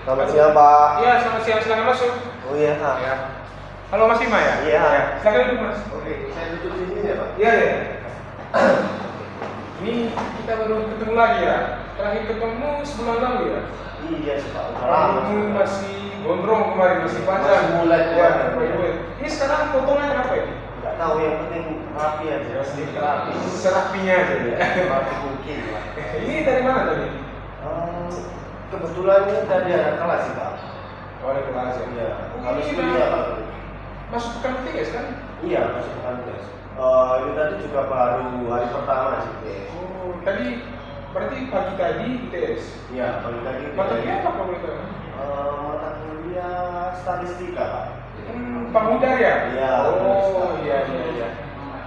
Selamat siang, Pak. Iya, selamat siang. Silakan masuk. Oh iya, Pak. Ya. Halo Mas Bima ya? Iya. Silakan duduk Mas. Oke, saya duduk di sini ya, Pak. Iya, iya. Ini kita baru ketemu lagi ya. Terakhir ketemu sebulan lalu ya. Iya sih, Pak. Udah lama. Kamu masih gondrong kemarin, masih panjang. Masih mulai Ya, mulai. ini sekarang potongannya apa ini? Nggak tahu, yang penting rapi aja. Sedikit rapi. Serapinya aja ya. Rapi mungkin, Pak. Ini dari mana tadi? Kebetulan ini tadi ada kelas sih, Pak. Oh, dari kelas ya. Iya. Oh, Habis ini kuliah, Pak. Masuk pekan TS kan? Iya, masuk bukan tes. Ini tadi juga baru hari pertama sih, Pak. Oh, tadi berarti pagi tadi ITS. Iya, pagi tadi. Mata kuliah apa boleh tahu? Mata kuliah statistika, Pak. Pamudar ya? Iya. Oh, iya.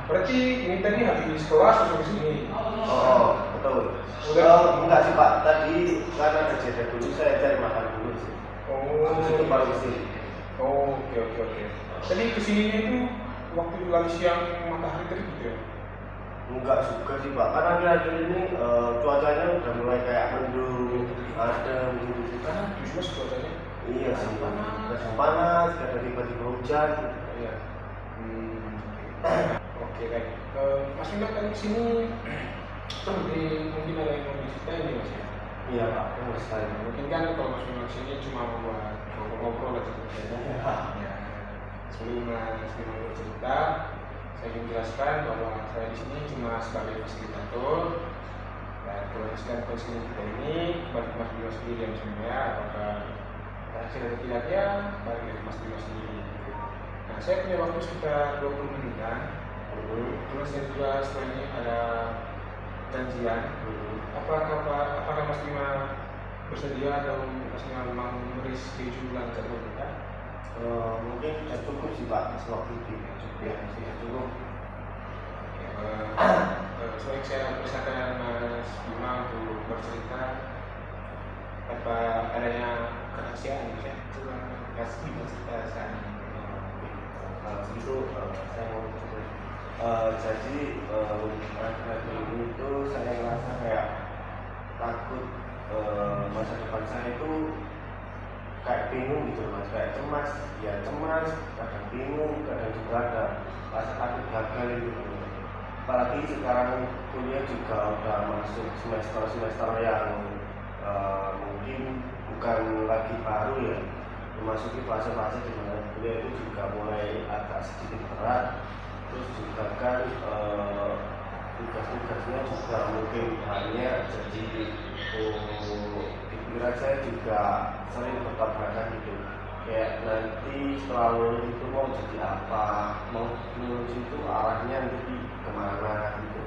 Berarti ini tadi habis kelas masuk ke sini. Oh, betul. Enggak sih, Pak. Tadi karena ada jeda dulu, saya cari makan dulu sih. Oh, Habis itu baru ke sini. Oh, oke. Tadi kesininya itu waktu lagi siang matahari terbit gitu ya? Enggak suka sih, Pak. Karena akhir-akhir ini cuacanya udah mulai kayak mendung, adem gitu sih. Justru cuacanya. Iya sih, Pak. Kadang panas, kadang tiba-tiba hujan. Iya. Oke, baik. Mas Bima kan sini mungkin ada yang mau diceritain nih Mas ya? Iya, Pak. Terus saya. Mungkin kan kalau Mas Bima sini cuma buat ngobrol-ngobrol aja ceritanya. Ya. Sebelum Mas Bima bercerita, saya ingin jelaskan bahwa saya di sini cuma sebagai fasilitator. Dan keberhasilan konseling kita ini bagi Mas Bima sendiri yang sebenarnya apakah berhasil atau tidaknya balik dari Mas Bima sendiri. Nah, saya punya waktu sekitar 20 menitan. Terus saya juga setelah ini ada janjian. Apakah Mas Bima bersedia atau Mas Bima memang memberi schedule lancar buat kita? Mungkin sudah cukup sih, Pak. Waktu itu Ya, sudah cukup. Selain saya persilakan Mas Bima untuk bercerita tanpa adanya kerahasiaan, ya. Coba kasih cerita saat ini. Kalau itu saya mau coba. Jadi akhir-akhir ini tuh saya ngerasa kayak takut masa depan saya itu kayak bingung gitu, Mas. Kayak cemas, kadang bingung, kadang juga ada rasa takut gagal gitu. Apalagi sekarang kuliah juga udah masuk semester yang mungkin bukan lagi baru ya, memasuki fase-fase di mana kuliah itu juga mulai agak sedikit berat. Terus juga kan tugas-tugasnya juga mungkin banyak, jadi di pikiran saya juga sering bertabrakan gitu. Kayak nanti setelah lulus itu mau jadi apa, mau lulus itu arahnya nanti kemana gitu.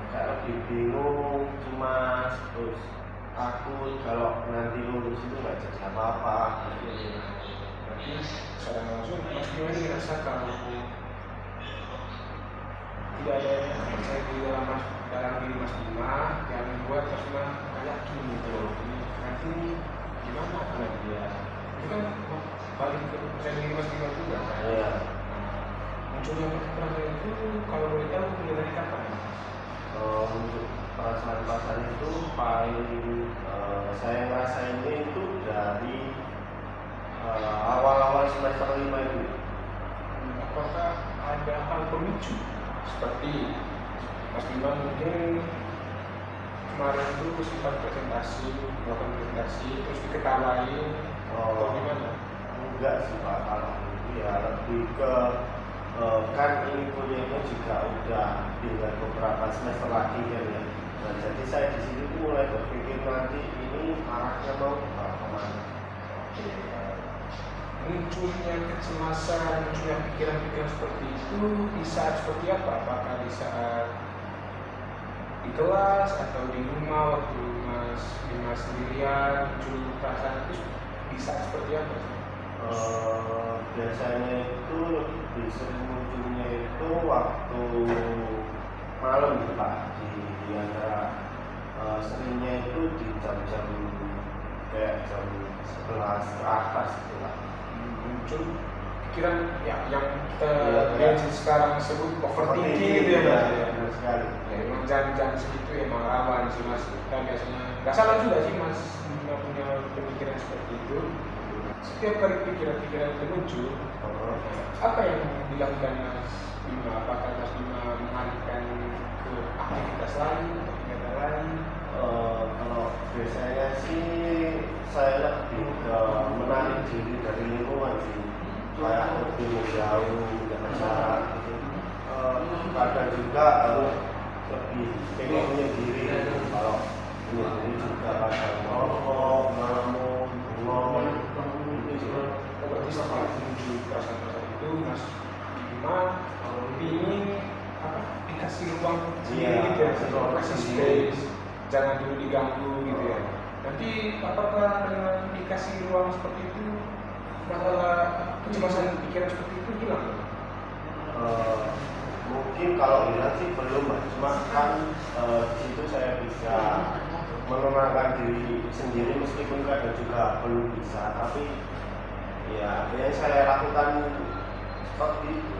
Kayak lebih bingung, cemas, terus takut kalau nanti lulus itu nggak jadi apa-apa. Berarti secara langsung Mas Bima ini ngerasa kalau tidak ada yang percaya di dalam diri Mas Bima yang membuat Mas Bima yakin gitu loh. Ini nanti gimana kalau dia? Itu kan balik ke percaya diri Mas Bima juga kan? Iya. Munculnya perasaan itu kalau boleh tahu mulai dari kapan? Untuk perasaan-perasaan itu paling saya ngerasainnya itu dari awal-awal semester 5 itu. Apakah ada hal pemicu seperti Mas Bima mungkin kemarin itu sempat melakukan presentasi terus diketawain atau gimana? Enggak sih, Pak. Kalau itu ya lebih ke kan ini kuliahnya juga udah tinggal beberapa semester lagi kan ya. Nah, jadi saya di sini tuh mulai berpikir nanti ini arahnya mau kemana. Munculnya kecemasan, munculnya pikiran-pikiran seperti itu di saat seperti apa? Apakah di saat di kelas atau di rumah waktu Mas Bima sendirian muncul perasaan itu di saat seperti apa? Biasanya itu lebih sering munculnya itu waktu malam gitu, Pak. Di antara seringnya itu di jam-jam kayak jam 11 ke atas gitu, Pak. Muncul pikiran ya, yang kita lihat sekarang sebut overthinking gitu ya Mas. Ya, benar sekali. Ya, emang jangan segitu emang rawan sih Mas. Kita biasanya nggak salah juga sih Mas Bima punya pemikiran pikiran seperti itu, setiap kali pikiran-pikiran itu muncul, apa yang dilakukan Mas Bima? Apakah Mas Bima mengalihkan ke aktivitas lain atau kegiatan lain? Kalau biasanya sih saya lebih ke menarik diri dari lingkungan sih, kayak lebih menjauh dari masyarakat gitu. Kadang juga lebih pengen menyendiri gitu. Kalau menyendiri juga kadang ngomong, ngelamun, bengong itu sih. Berarti setelah menuju perasaan-perasaan itu, Mas Bima ingin dikasih ruang sendiri gitu ya, kasih space, jangan dulu diganggu gitu ya. Nanti apakah dengan dikasih ruang seperti itu, masalah kecemasan pikiran seperti itu hilang? Mungkin kalau hilang sih belum, Mas. Cuma kan di situ saya bisa menenangkan diri sendiri meskipun kadang juga belum bisa, tapi ya yang saya lakukan seperti itu.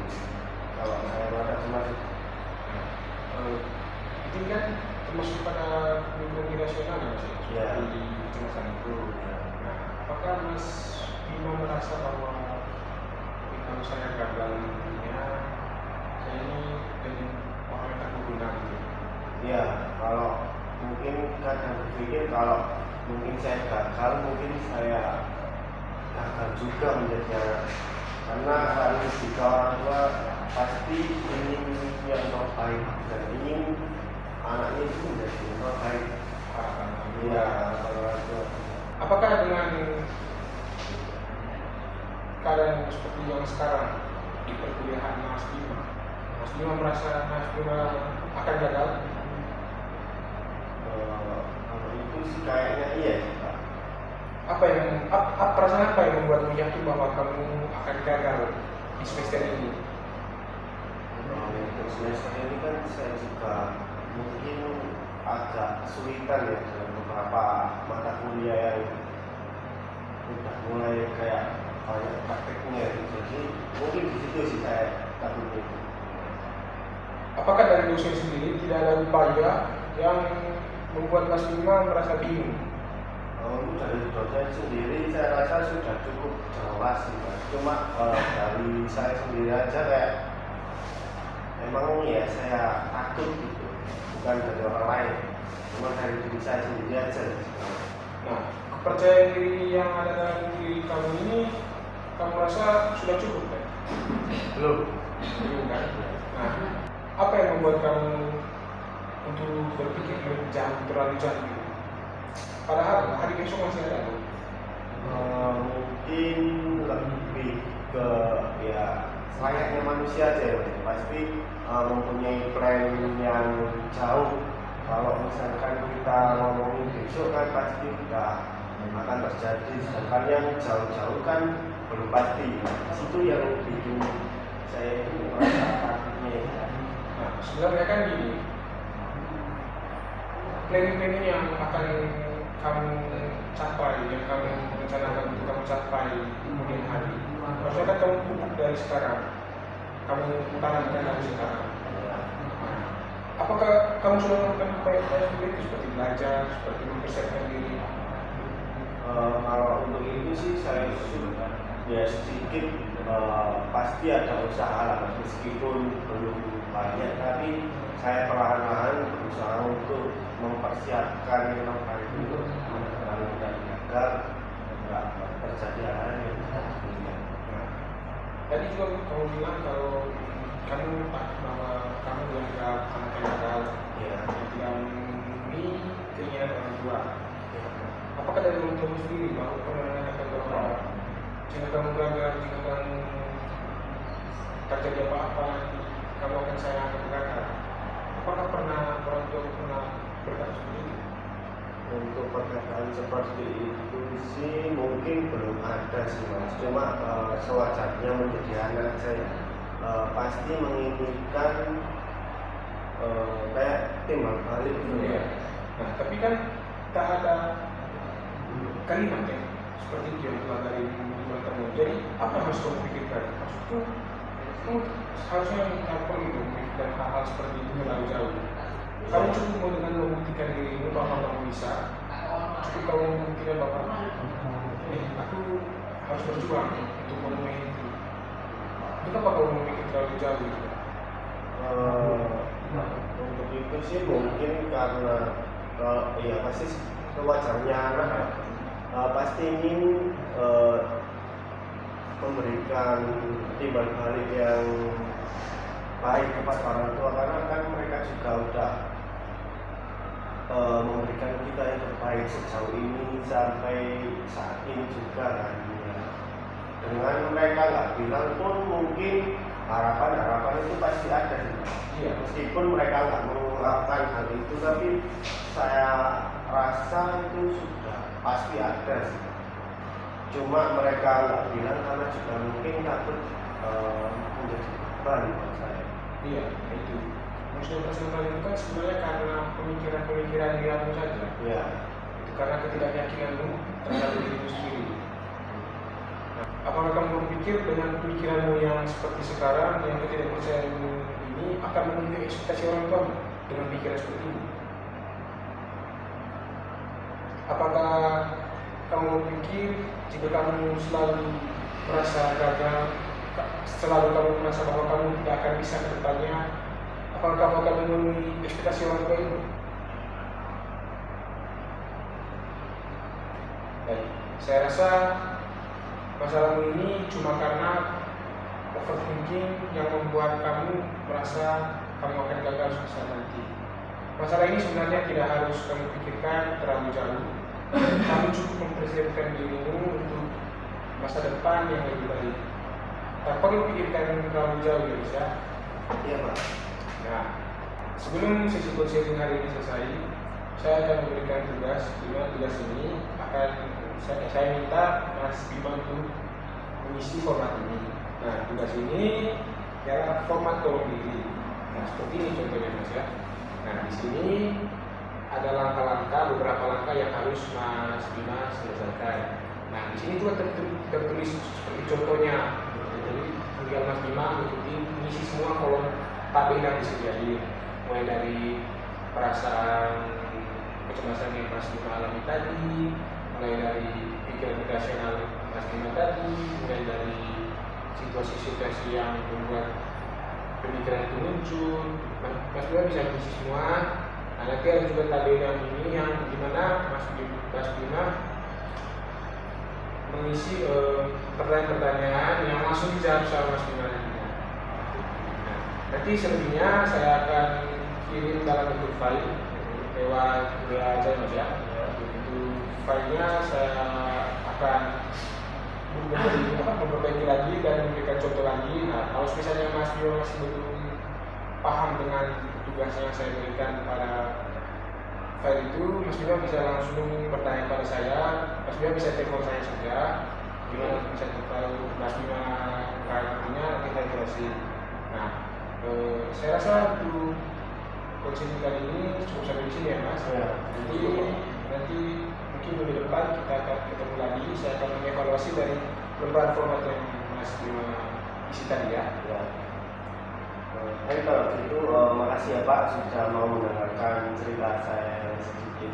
Kalau saya merasa cemas Itu kan termasuk pada lingkungan irasional ya Mas ya, seperti kecemasan itu. Nah, apakah Mas Bima merasa bahwa kalau saya gagalnya, saya ini jadi orang yang tak berguna gitu? ya, kalau mungkin kadang berpikir kalau mungkin saya gagal, mungkin saya gagal juga menjadi anak, karena kan jika orang tua pasti ingin yang terbaik dan ingin anaknya itu menjadi yang terbaik. Iya, kalau orang tua. Apakah dengan keadaan seperti yang sekarang di perkuliahan Mas Bima merasa Mas Bima akan gagal? Kalau itu sih kayaknya iya sih, Pak. Perasaan apa yang membuatmu yakin bahwa kamu akan gagal di semester ini? Untuk semester ini kan saya juga mungkin agak kesulitan ya dalam beberapa mata kuliah yang udah mulai kayak banyak prakteknya gitu. Jadi mungkin di situ sih saya takutnya. Apakah dari dosen sendiri tidak ada upaya yang membuat Mas Bima merasa bingung? Dari dosen sendiri saya rasa sudah cukup jelas sih, Mas. Cuma dari saya sendiri aja kayak emang ya saya takut gitu, bukan dari orang lain, cuma dari diri saya sendiri aja. Nah, kepercayaan diri yang ada dalam diri kamu ini, kamu rasa sudah cukup kan? Belum Kan? Nah, apa yang membuat kamu untuk berpikir lebih jauh, terlalu jauh gitu? Padahal hari besok masih ada tuh. Mungkin lebih ke ya layaknya manusia aja ya, Mas. Pasti mempunyai plan yang jauh. Kalau misalkan kita ngomongin besok kan pasti udah akan terjadi, sedangkan yang jauh-jauh kan belum pasti. Itu yang bikin saya itu merasa takutnya. Nah, sebenarnya kan gini, planning yang akan kamu capai, yang kamu rencanakan untuk kamu capai di kemudian hari, maksudnya kan kamu pupuk dari sekarang, kamu tanamkan dari sekarang. Apakah kamu sudah melakukan upaya-upaya seperti itu, seperti belajar, seperti mempersiapkan diri? Kalau untuk itu sih saya ya sedikit pasti ada usaha lah, meskipun belum banyak, tapi saya perlahan-lahan berusaha untuk mempersiapkan yang terbaik untuk menangani gagal, nggak terjadi hal yang tidak. Tadi juga kamu bilang kalau kamu bahwa kamu dianggap anak yang gagal, Ya, yang tidak memenuhi keinginan orang tua. Apakah dari orang tua sendiri bahwa kamu menanyakan bahwa jika kamu gagal, jika kamu terjadi apa-apa, kamu akan saya anggap gagal? Apakah pernah orang tua pernah berkata seperti itu? untuk perkataan seperti itu sih mungkin belum ada sih, Mas. Cuma sewajarnya menjadi anak saya pasti menginginkan kayak timbal balik gitu ya. Nah, tapi kan tak ada kalimat ya seperti itu yang keluar dari mulut kamu. Jadi apa yang harus kamu pikirkan? Maksudku, kamu harusnya tak perlu memikirkan hal-hal seperti itu terlalu jauh. Kamu cukup dengan membuktikan dirimu bahwa kamu bisa. Cukup kamu membuktikan bahwa harus berjuang untuk memenuhi itu. Kenapa kau memikir terlalu jauh gitu? Untuk itu sih mungkin karena ya pasti kewajarnya anak ya. Pasti ingin memberikan timbal balik yang baik kepada orang tua, karena kan mereka juga udah memberikan kita yang terbaik sejauh ini sampai saat ini juga kan ya. Dengan mereka nggak bilang pun mungkin harapan itu pasti ada sih. Iya. Meskipun mereka nggak mengungkapkan hal itu, tapi saya rasa itu sudah pasti ada sih. Cuma mereka nggak bilang karena juga mungkin takut menjadi beban buat saya. Iya, itu. Maksudnya personal itu kan sebenarnya karena pemikiran-pemikiran dirimu saja. Ya. Itu karena ketidakyakinanmu terhadap dirimu sendiri. Nah, apakah kamu berpikir dengan pemikiranmu yang seperti sekarang, yang ketidakpercayaanmu ini akan memenuhi ekspektasi orang tua dengan pikiran seperti ini? Apakah kamu berpikir jika kamu selalu merasa gagal, selalu kamu merasa bahwa kamu tidak akan bisa ke depannya, apakah kamu akan memenuhi ekspektasi orang tua itu? Baik, saya rasa masalahmu ini cuma karena overthinking yang membuat kamu merasa kamu akan gagal suatu saat nanti. Masalah ini sebenarnya tidak harus kamu pikirkan terlalu jauh. Kamu cukup mempersiapkan dirimu untuk masa depan yang lebih baik. Tak perlu pikirkan terlalu jauh ya, bisa? Iya Pak. Nah, sebelum sesi coaching hari ini selesai, saya akan memberikan tugas. Tugas ini akan saya minta Mas Bima untuk mengisi format ini. Nah, tugas ini ialah format tolong diri. Nah, seperti ini contohnya Mas ya. Nah, di sini ada beberapa langkah yang harus Mas Bima selesaikan. Nah, di sini juga tertulis seperti contohnya. Jadi, tinggal Mas Bima mengisi semua kolom tabel yang disediakan, mulai dari perasaan kecemasan yang Mas Bima alami tadi, mulai dari pikiran irrasional Mas Bima tadi, mulai dari situasi-situasi yang membuat pemikiran itu muncul. Mas Bima bisa mengisi semua. Nah, nanti ada juga tabel yang ini yang dimana Mas Bima mengisi pertanyaan-pertanyaan yang langsung dijawab sama Mas Bima nantinya. Nah, nanti selebihnya saya akan kirim dalam bentuk file lewat WA aja Mas ya. Bentuk filenya saya akan memperbaiki lagi dan memberikan contoh lagi. Nah, kalau misalnya Mas Bima masih belum paham dengan tugas yang saya berikan pada file itu, Mas Bima bisa langsung bertanya pada saya. Mas Bima bisa telepon saya saja. Gimana bisa tahu Mas Bima artinya nanti saya jelasin. Nah, saya rasa untuk coaching kali ini cukup sampai di sini ya Mas. Ya. Nanti mungkin minggu depan kita akan ketemu lagi. Saya akan mengevaluasi dari lembaran format yang Mas Bima isi tadi ya. Ya. Baik, kalau gitu makasih ya Pak sudah mau mendengarkan cerita saya yang sedikit.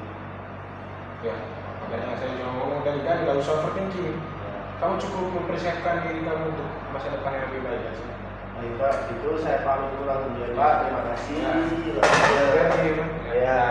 Ya, makanya saya cuma ngomong tadi kan nggak usah overthinking. Ya. Kamu cukup mempersiapkan diri kamu untuk masa depan yang lebih baik aja. Baik Pak, itu saya pamit pulang dulu ya Pak. Terima kasih. Ya. Ya.